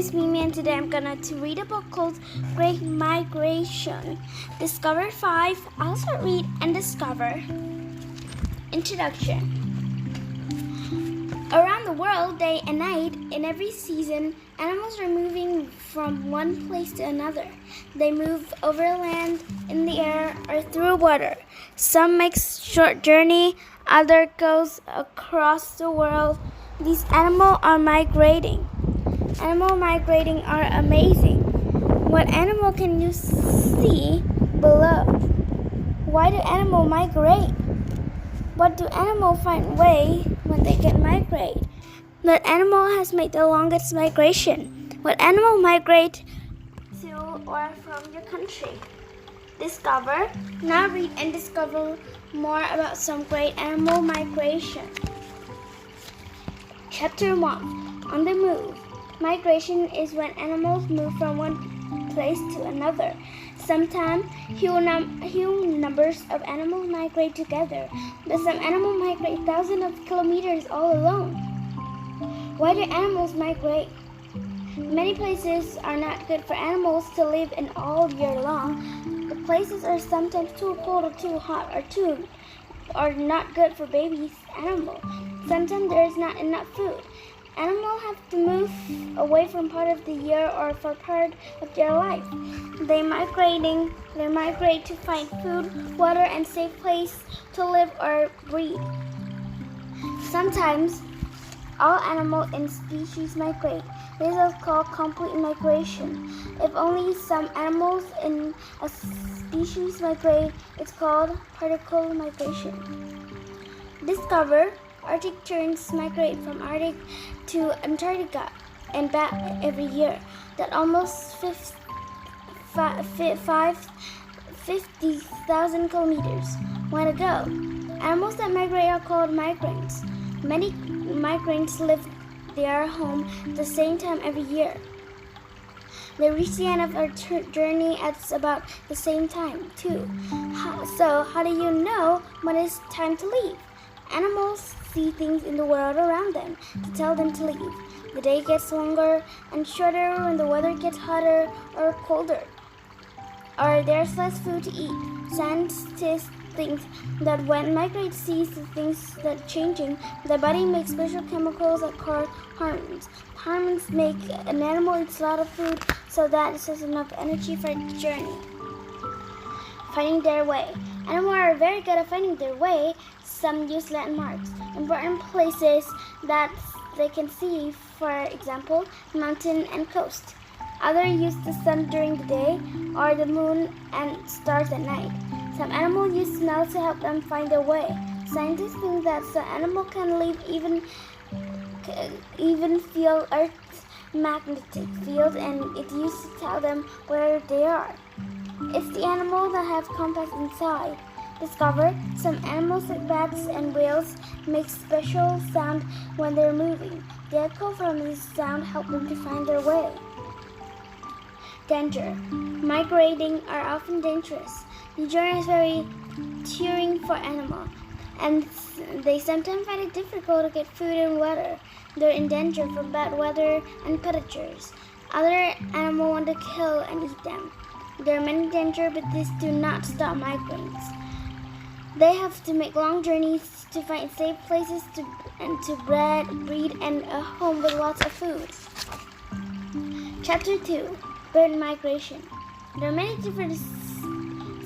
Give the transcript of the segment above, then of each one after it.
is Mimi and today I'm gonna to read a book called Great Migration. Discover 5. Also read and discover. Introduction. Around the world, day and night, in every season, animals are moving from one place to another. They move over land, in the air, or through water. Some make short journey, other goes across the world. These animals are migrating. Animal migrating are amazing. What animal can you see below? Why do animals migrate? What do animals find way when they get migrate? What animal has made the longest migration? What animal migrate to or from your country? Discover. Now read and discover more about some great animal migration. Chapter 1. On the move. Migration is when animals move from one place to another. Sometimes huge numbers of animals migrate together, but some animals migrate thousands of kilometers all alone. Why do animals migrate? Many places are not good for animals to live in all year long. The places are sometimes too cold or too hot or not good for baby animals. Sometimes there is not enough food. Animals have to move away from part of the year or for part of their life. They migrate to find food, water, and safe place to live or breed. Sometimes all animals in species migrate. This is called complete migration. If only some animals in a species migrate, it's called partial migration. Discover. Arctic terns migrate from Arctic to Antarctica and back every year. That almost 50,000 kilometers. When ago, animals that migrate are called migrants. Many migrants live their home at the same time every year. They reach the end of their journey at about the same time too. So how do you know when it's time to leave? Animals see things in the world around them to tell them to leave. The day gets longer and shorter when the weather gets hotter or colder, or there's less food to eat. Scientists think that when migrants see the things that are changing, their body makes special chemicals that called hormones. Hormones make an animal eat a lot of food so that it has enough energy for its journey. Finding their way. Animals are very good at finding their way. Some use landmarks, important places that they can see, for example, mountain and coast. Others use the sun during the day or the moon and stars at night. Some animals use smell to help them find their way. Scientists think that some animals can even feel Earth's magnetic field, and it used to tell them where they are. It's the animals that have compass inside. Discover. Some animals like bats and whales make special sound when they're moving. The echo from this sound helps them to find their way. Danger. Migrating are often dangerous. The journey is very tiring for animals, and they sometimes find it difficult to get food and water. They're in danger from bad weather and predators. Other animals want to kill and eat them. There are many dangers, but these do not stop migrants. They have to make long journeys to find safe places to breed and a home with lots of food. Chapter 2. Bird Migration. There are many different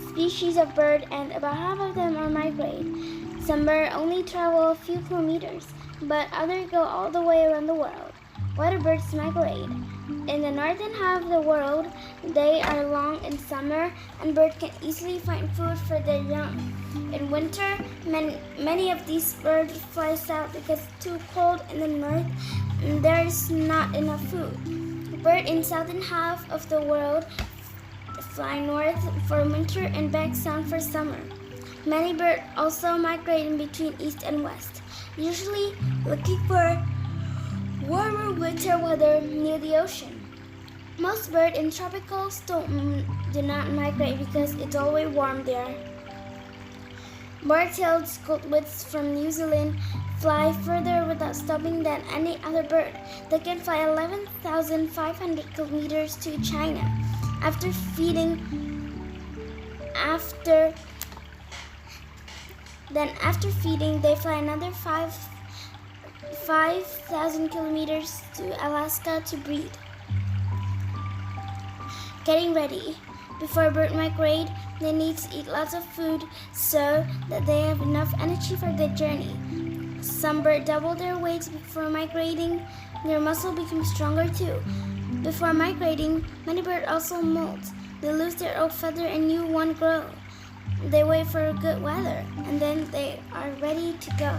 species of bird, and about half of them are migrate. Some birds only travel a few kilometers, but others go all the way around the world. Why do birds migrate? In the northern half of the world, they are long in summer, and birds can easily find food for their young. In winter, many of these birds fly south because it's too cold in the north and there is not enough food. Birds in southern half of the world fly north for winter and back south for summer. Many birds also migrate in between east and west, usually looking for warmer winter weather near the ocean. Most birds in tropicals do not migrate because it's always warm there. Bar-tailed squidwits from New Zealand fly further without stopping than any other bird. They can fly 11,500 kilometers to China. After feeding, they fly another 5,000 kilometers to Alaska to breed. Getting ready. Before a bird migrate, they need to eat lots of food so that they have enough energy for their journey. Some birds double their weight before migrating. Their muscle becomes stronger too. Before migrating, many birds also molt. They lose their old feather and new one grow. They wait for good weather and then they are ready to go.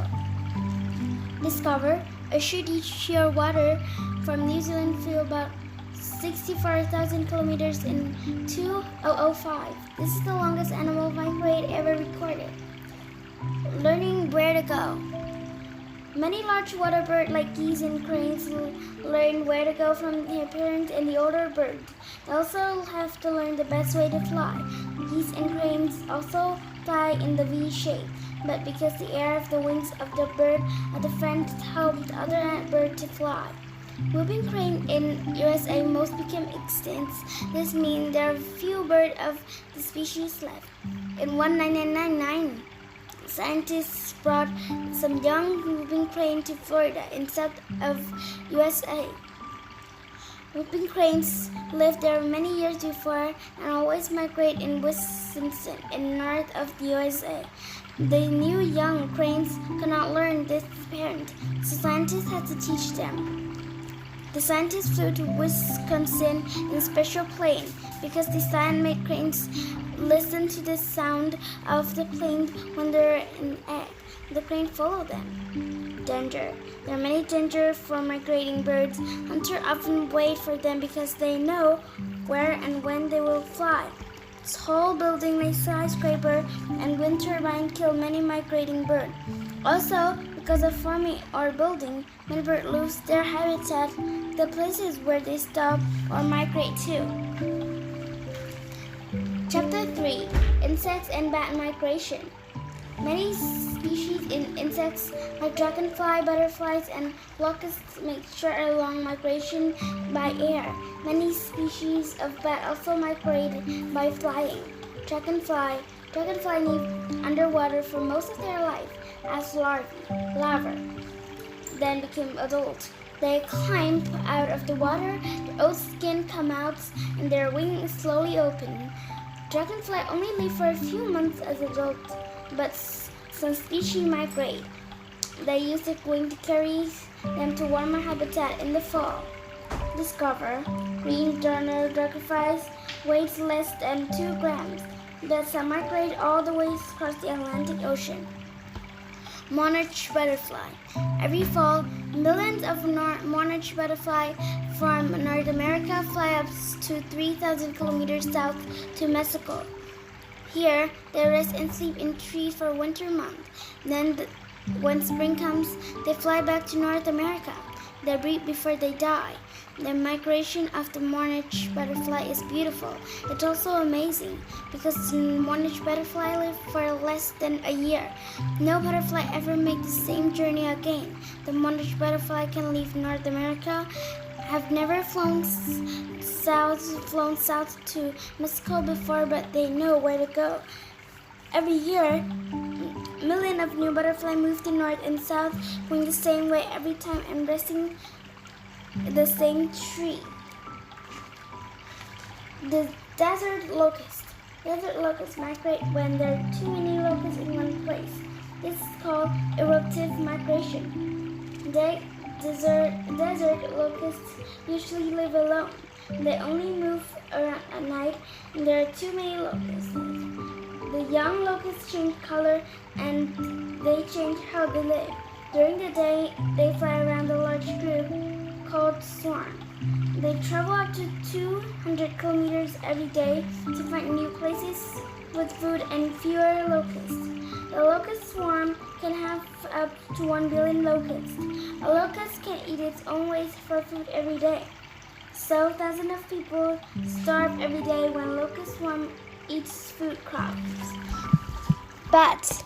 Discover a shooty shearwater from New Zealand flew about 64,000 kilometers in 2005. This is the longest animal migrate ever recorded. Learning where to go. Many large water birds like geese and cranes learn where to go from their parents and the older birds. They also have to learn the best way to fly. Geese and cranes also fly in the V shape, but because the air of the wings of the bird at the front help the other bird to fly. Whooping crane in USA most became extinct. This means there are few birds of the species left. In 1999, scientists brought some young whooping crane to Florida in south of USA. Whooping cranes lived there many years before and always migrate in Wisconsin in north of the USA. The new young cranes could not learn this parent, so scientists had to teach them. The scientists flew to Wisconsin in a special plane because the sign-made cranes listen to the sound of the plane when they're in air. The crane follow them. Danger. There are many dangers for migrating birds. Hunters often wait for them because they know where and when they will fly. Tall building like skyscraper and wind turbine kill many migrating birds. Also, because of farming or building, many birds lose their habitat, the places where they stop or migrate to. Chapter 3. Insects and bat migration. Many species in insects like dragonfly, butterflies, and locusts make short or long migration by air. Many species of bat also migrate by flying. Dragonfly live underwater for most of their life as larvae, then become adult. They climb out of the water, their old skin comes out, and their wings slowly open. Dragonfly only live for a few months as adults, but some species migrate. They use their wing to carry them to warmer habitat in the fall. Discover green Turner dragonflies weighs less than 2 grams, but some migrate all the way across the Atlantic Ocean. Monarch butterfly. Every fall, millions of monarch butterfly from North America fly up to 3,000 kilometers south to Mexico. Here, they rest and sleep in trees for winter months. Then, when spring comes, they fly back to North America. They breed before they die. The migration of the monarch butterfly is beautiful. It's also amazing because the monarch butterfly live for less than a year. No butterfly ever make the same journey again. The monarch butterfly can leave North America, have never flown south to Mexico before, but they know where to go. Every year, millions of new butterflies move to north and south, going the same way every time and resting the same tree. The desert locust. Desert locusts migrate when there are too many locusts in one place. This is called eruptive migration. Desert locusts usually live alone. They only move around at night and there are too many locusts. The young locusts change color and they change how they live. During the day, they fly around a large group called swarm. They travel up to 200 kilometers every day to find new places with food and fewer locusts. The locust swarm can have up to 1 billion locusts. A locust can eat its own waste for food every day. So thousands of people starve every day when locust swarm eats food crops. Bats.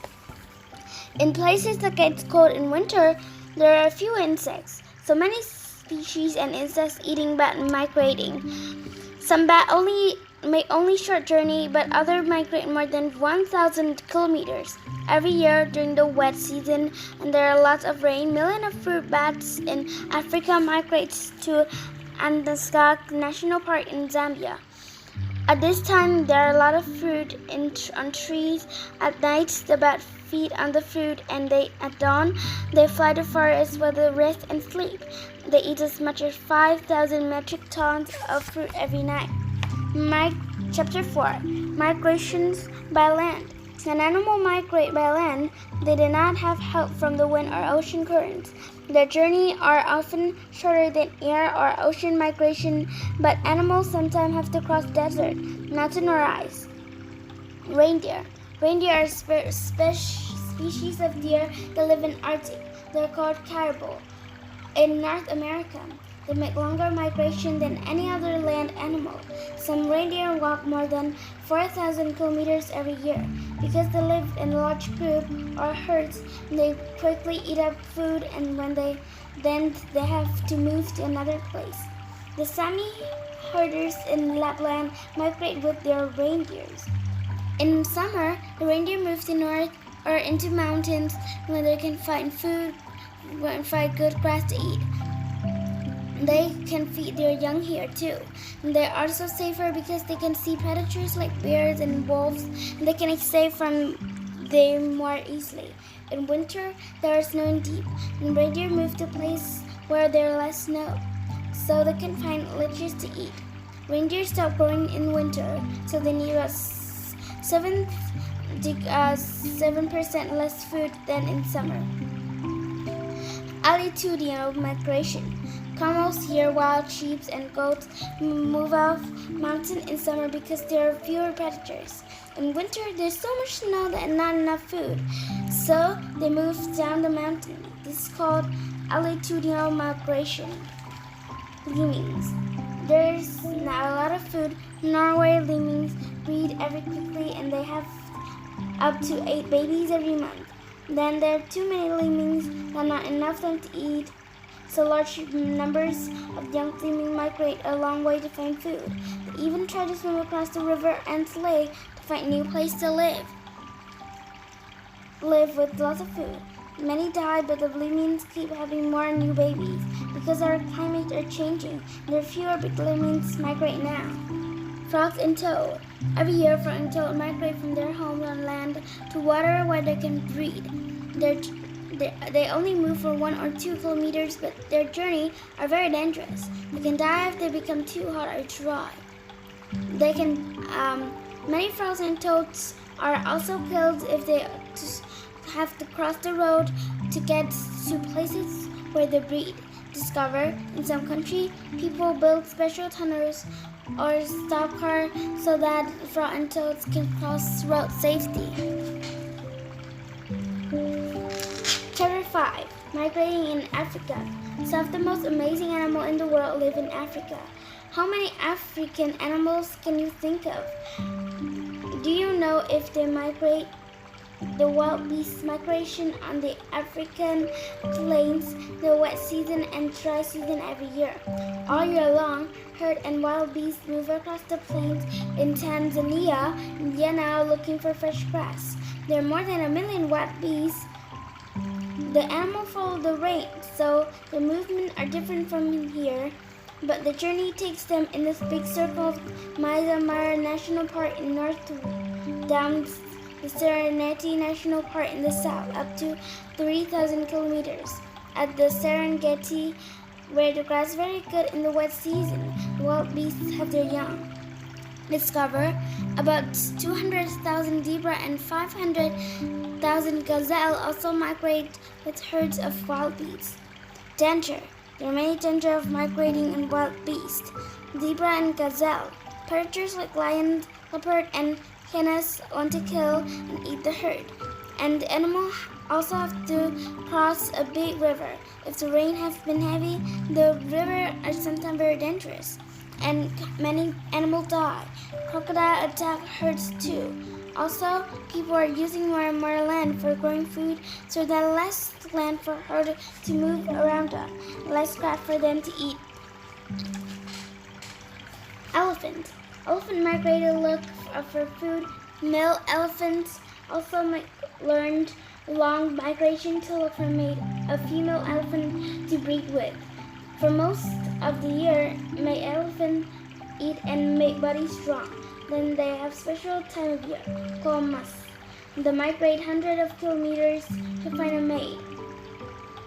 In places that get cold in winter, there are few insects. So many species and insects eating bat migrating. Some bat make only short journey, but others migrate more than 1,000 kilometers every year during the wet season. And there are lots of rain. Millions of fruit bats in Africa migrate to Andaska National Park in Zambia. At this time, there are a lot of fruit on trees. At night, the bats feed on the fruit, and at dawn, they fly to forests where they rest and sleep. They eat as much as 5,000 metric tons of fruit every night. Chapter 4. Migrations by land. When animals migrate by land, they do not have help from the wind or ocean currents. Their journeys are often shorter than air or ocean migration, but animals sometimes have to cross desert, mountain, or ice. Reindeer. Reindeer are species of deer that live in Arctic. They are called caribou. In North America, they make longer migration than any other land animal. Some reindeer walk more than 4,000 kilometers every year. Because they live in large groups or herds, they quickly eat up food, and when they have to move to another place. The Sami herders in Lapland migrate with their reindeers. In summer, the reindeer move to north or into mountains where they can find food and find good grass to eat. They can feed their young here too. They are also safer because they can see predators like bears and wolves, and they can escape from them more easily. In winter, there is snow deep, and reindeer move to places where there is less snow, so they can find leeches to eat. Reindeer stop growing in winter, so they need about 7% less food than in summer. Altitudinal migration. Camels, here wild sheep and goats move off mountain in summer because there are fewer predators. In winter, there's so much snow that not enough food, so they move down the mountain. This is called altitudinal migration. Lemmings. There's not a lot of food. Norway lemmings breed very quickly, and they have up to 8 babies every month. Then there are too many lemmings, but not enough of them to eat. So large numbers of young lemmings migrate a long way to find food. They even try to swim across the river and lake to find a new place to live with lots of food. Many die, but the lemmings keep having more new babies because our climates are changing. There are fewer big lemmings migrate now. Frogs and toad. Every year, frogs and toad migrate from their homes on land to water where they can breed. They only move for 1 or 2 kilometers, but their journeys are very dangerous. They can die if they become too hot or dry. Many frogs and toads are also killed if they have to cross the road to get to places where they breed. Discover, in some countries, people build special tunnels or stop cars so that frogs and toads can cross road safely. Chapter 5. Migrating in Africa. Some of the most amazing animals in the world live in Africa. How many African animals can you think of? Do you know if they migrate? The wild beast migration on the African plains, the wet season and dry season every year. All year long, herd and wild beasts move across the plains in Tanzania and Ghana looking for fresh grass. There are more than 1 million wild beasts. The animals follow the rain, so the movements are different from here, but the journey takes them in this big circle of Maasai Mara National Park in north down the Serengeti National Park in the south, up to 3,000 kilometers. At the Serengeti, where the grass is very good in the wet season, the wild beasts have their young. Discover about 200,000 zebra and 500,000 gazelle also migrate with herds of wild beasts. Danger. There are many dangers of migrating in wild beasts. Zebra and gazelle. Predators like lions, leopard, and hyenas want to kill and eat the herd. And the animal also have to cross a big river. If the rain has been heavy, the river are sometimes very dangerous, and many animals die. Crocodile attack herds too. Also, people are using more and more land for growing food, so there's less land for her to move around on, less grass for them to eat. Elephant. Elephant migrate to look for food. Male elephants also learned long migration to look for a female elephant to breed with. For most of the year, male elephants eat and make body strong. Then they have special time of year called musk. They migrate hundreds of kilometers to find a mate.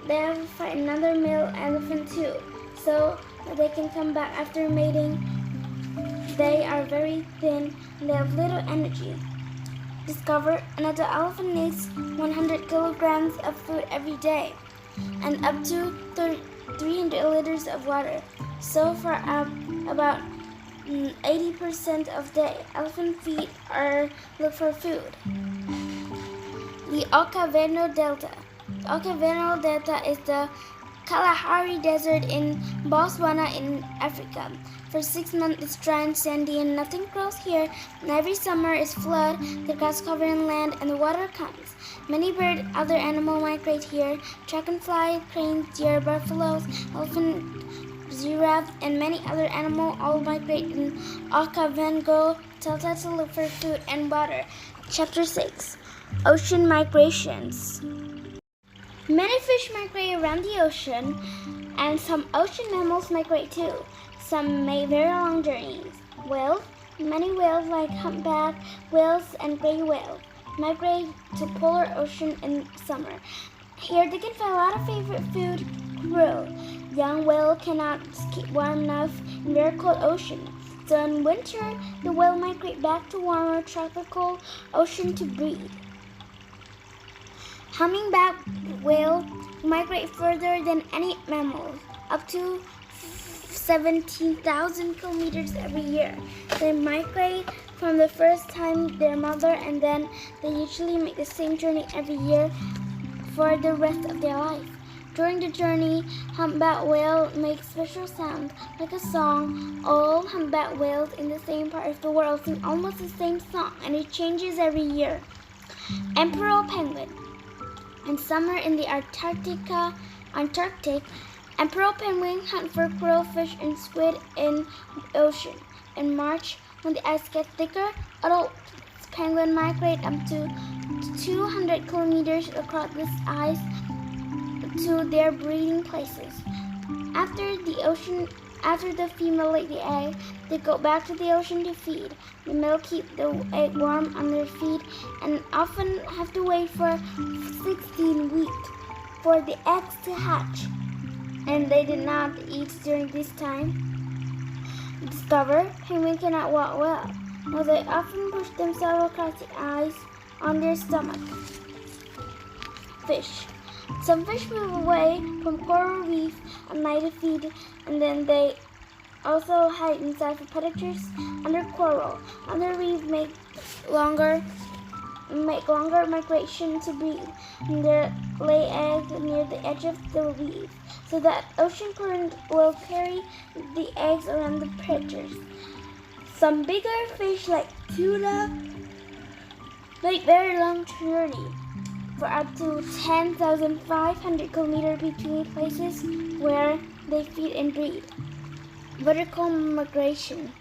They have to find another male elephant too, so they can come back after mating. They are very thin and they have little energy. Discover another elephant needs 100 kilograms of food every day and up to 300 liters of water. So for about 80% of the elephant feet are look for food. The Okavango Delta. The Okavango Delta is the Kalahari Desert in Botswana in Africa. For 6 months it's dry and sandy and nothing grows here, and every summer is flood, the grass covered in land and the water comes. Many bird, other animals migrate here. Dragonfly, cranes, deer, buffaloes, elephant, giraffe, and many other animals all migrate in Okavango Delta to look for food and water. Chapter 6. Ocean Migrations. Many fish migrate around the ocean, and some ocean mammals migrate too. Some make very long journeys. Whales, many whales like humpback whales and gray whales, migrate to polar ocean in summer. Here they can find a lot of favorite food, krill. Young whale cannot keep warm enough in very cold ocean. So in winter, the whale migrate back to warmer tropical ocean to breed. Humpback whale migrate further than any mammal, up to 17,000 kilometers every year. They migrate from the first time their mother, and then they usually make the same journey every year for the rest of their life. During the journey, humpback whale make special sound like a song. All humpback whales in the same part of the world sing almost the same song, and it changes every year. Emperor penguin. In summer in the Antarctic, emperor penguin hunt for crayfish and squid in the ocean. In March, when the ice gets thicker, adult penguins migrate up to 200 kilometers across this ice to their breeding places. After the female lays the egg, they go back to the ocean to feed. The male keep the egg warm on their feet and often have to wait for 16 weeks for the eggs to hatch. And they did not eat during this time. Discover penguins cannot walk well, or they often push themselves across the ice on their stomach. Fish. Some fish move away from coral reef at night to feed, and then they also hide inside for predators under coral. Other reefs make longer migration to breed, and they lay eggs near the edge of the reef, so that ocean current will carry the eggs around the predators. Some bigger fish like tuna make very long journey for up to 10,500 kilometers between places where they feed and breed. Vertical migration.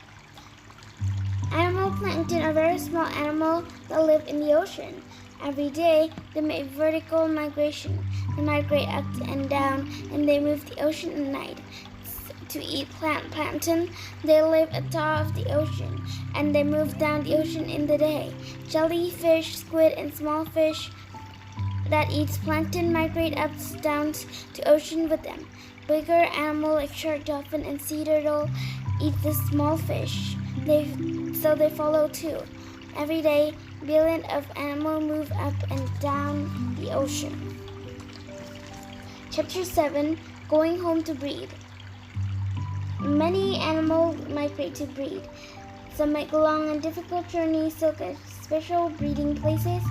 Animal plankton are very small animals that live in the ocean. Every day, they make vertical migration. They migrate up and down, and they move the ocean at night to eat plankton. They live at the top of the ocean, and they move down the ocean in the day. Jellyfish, squid, and small fish that eats plankton migrate up and down to ocean with them. Bigger animals like shark, dolphin, and sea turtle eat the small fish. So they follow too. Every day, billions of animals move up and down the ocean. Chapter 7. Going home to breed. Many animals migrate to breed. Some make long and difficult journeys to special breeding places.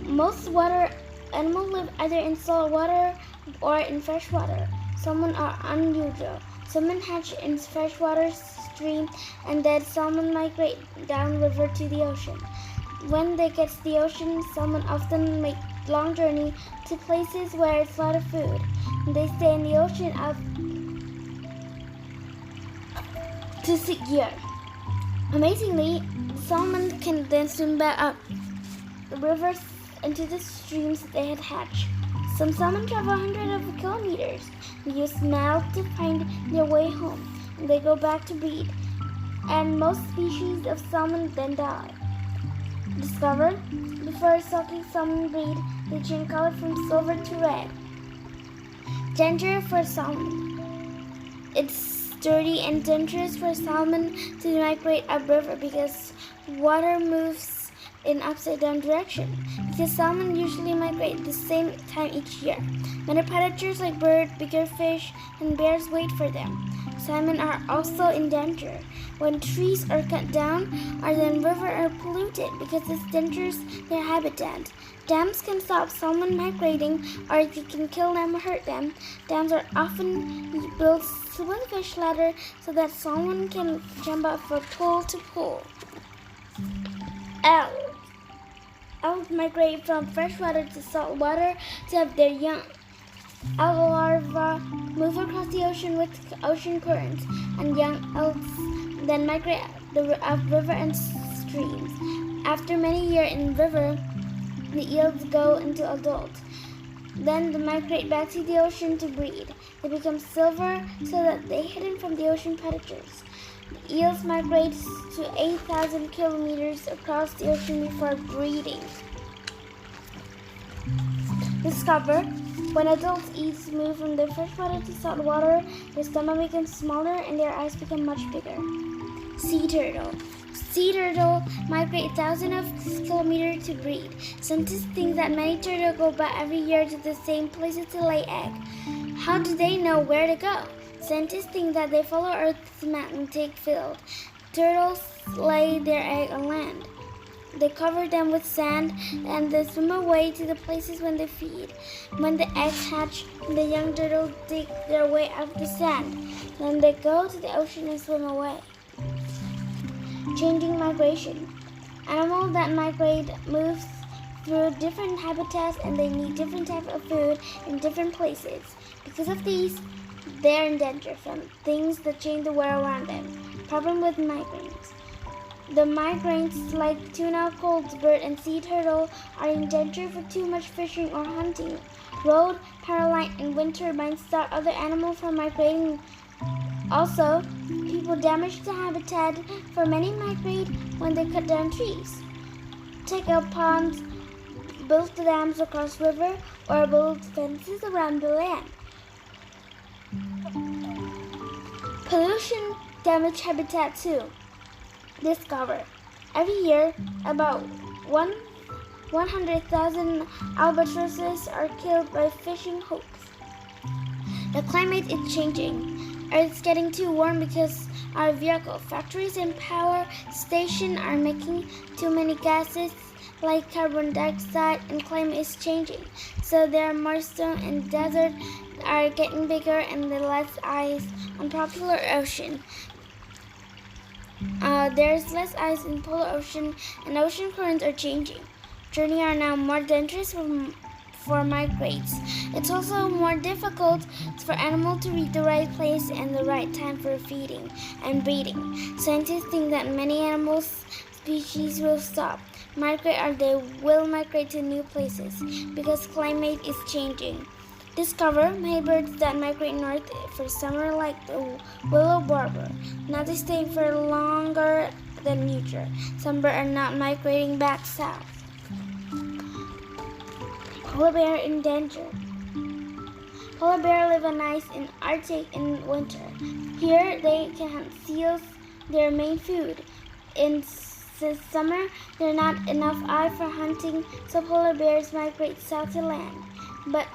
Most water animals live either in salt water or in fresh water. Some are unusual. Salmon hatch in freshwater streams, and dead salmon migrate downriver to the ocean. When they get to the ocean, salmon often make long journey to places where it's a lot of food. They stay in the ocean up to 6 years. Amazingly, salmon can then swim back up the rivers into the streams they had hatched. Some salmon travel hundreds of kilometers. They use smell to find their way home, and they go back to breed. And most species of salmon then die. Discover, before sucking salmon breed, they change color from silver to red. Danger for salmon. It's dirty and dangerous for salmon to migrate upriver because water moves in upside down direction. Because salmon usually migrate the same time each year. Many predators like birds, bigger fish, and bears wait for them. Salmon are also in danger when trees are cut down or the river are polluted because this endangers their habitat. Dams can stop salmon migrating or they can kill them or hurt them. Dams are often built swimfish ladder so that salmon can jump up from pool to pool. Owls migrate from freshwater to saltwater to have their young. Owl larvae move across the ocean with ocean currents, and young owls then migrate up river and streams. After many years in river, the eels go into adult. Then they migrate back to the ocean to breed. They become silver so that they're hidden from the ocean predators. The eels migrate to 8,000 kilometers across the ocean before breeding. Discover, when adult eels move from the freshwater to saltwater, their stomach becomes smaller and their eyes become much bigger. Sea turtle. Sea turtle migrate thousands of kilometers to breed. Scientists think that many turtles go back every year to the same places to lay eggs. How do they know where to go? Scientists think that they follow Earth's magnetic field. Turtles lay their egg on land. They cover them with sand and they swim away to the places when they feed. When the eggs hatch, the young turtles dig their way out of the sand. Then they go to the ocean and swim away. Changing migration. Animals that migrate move through different habitats and they need different types of food in different places. Because of these, they are in danger from things that change the world around them. Problem with migrants. The migrants like tuna, coldbird, and sea turtle are in danger for too much fishing or hunting. Road, power line, and wind turbines stop other animals from migrating. Also, people damage the habitat for many migrate when they cut down trees. Take out ponds, build dams across river, or build fences around the land. Pollution damage habitat too. Discover, every year about 100,000 albatrosses are killed by fishing hooks. The climate is changing. Earth's getting too warm because our vehicle factories and power stations are making too many gases like carbon dioxide, and climate is changing. So there are more snow and deserts are getting bigger and there's less ice on popular ocean. There's less ice in polar ocean and ocean currents are changing. Journeys are now more dangerous for migrates. It's also more difficult for animals to reach the right place and the right time for feeding and breeding. Scientists think that many animal species will stop migrate or they will migrate to new places because climate is changing. Discover many birds that migrate north for summer like the willow warbler. Now they stay for longer than usual. Some birds are not migrating back south. Polar bear in danger. Polar bears live on ice in Arctic in winter. Here they can hunt seals, their main food. In summer, there are not enough ice for hunting, so polar bears migrate south to land. But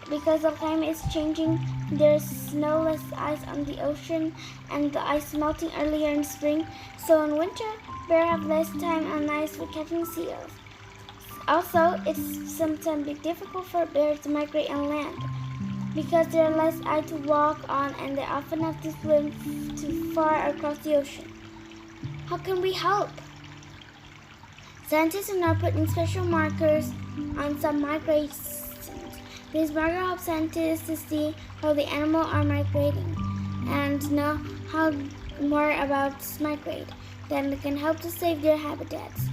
because the climate is changing, there's no less ice on the ocean and the ice melting earlier in spring, so in winter, bears have less time on ice for catching seals. Also, it's sometimes difficult for bears to migrate on land. because there are less ice to walk on and they often have to swim too far across the ocean. How can we help? Scientists are now putting special markers on some migrations. These markers help scientists to see how the animals are migrating and know how more about migrate. Then they can help to save their habitats.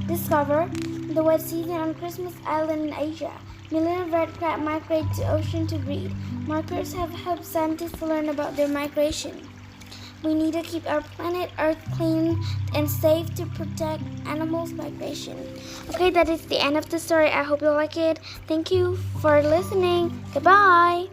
Discover the wet season on Christmas Island in Asia. Millions of red crab migrate to the ocean to breed. Markers have helped scientists to learn about their migration. We need to keep our planet Earth clean and safe to protect animals' migration. Okay, that is the end of the story. I hope you like it. Thank you for listening. Goodbye.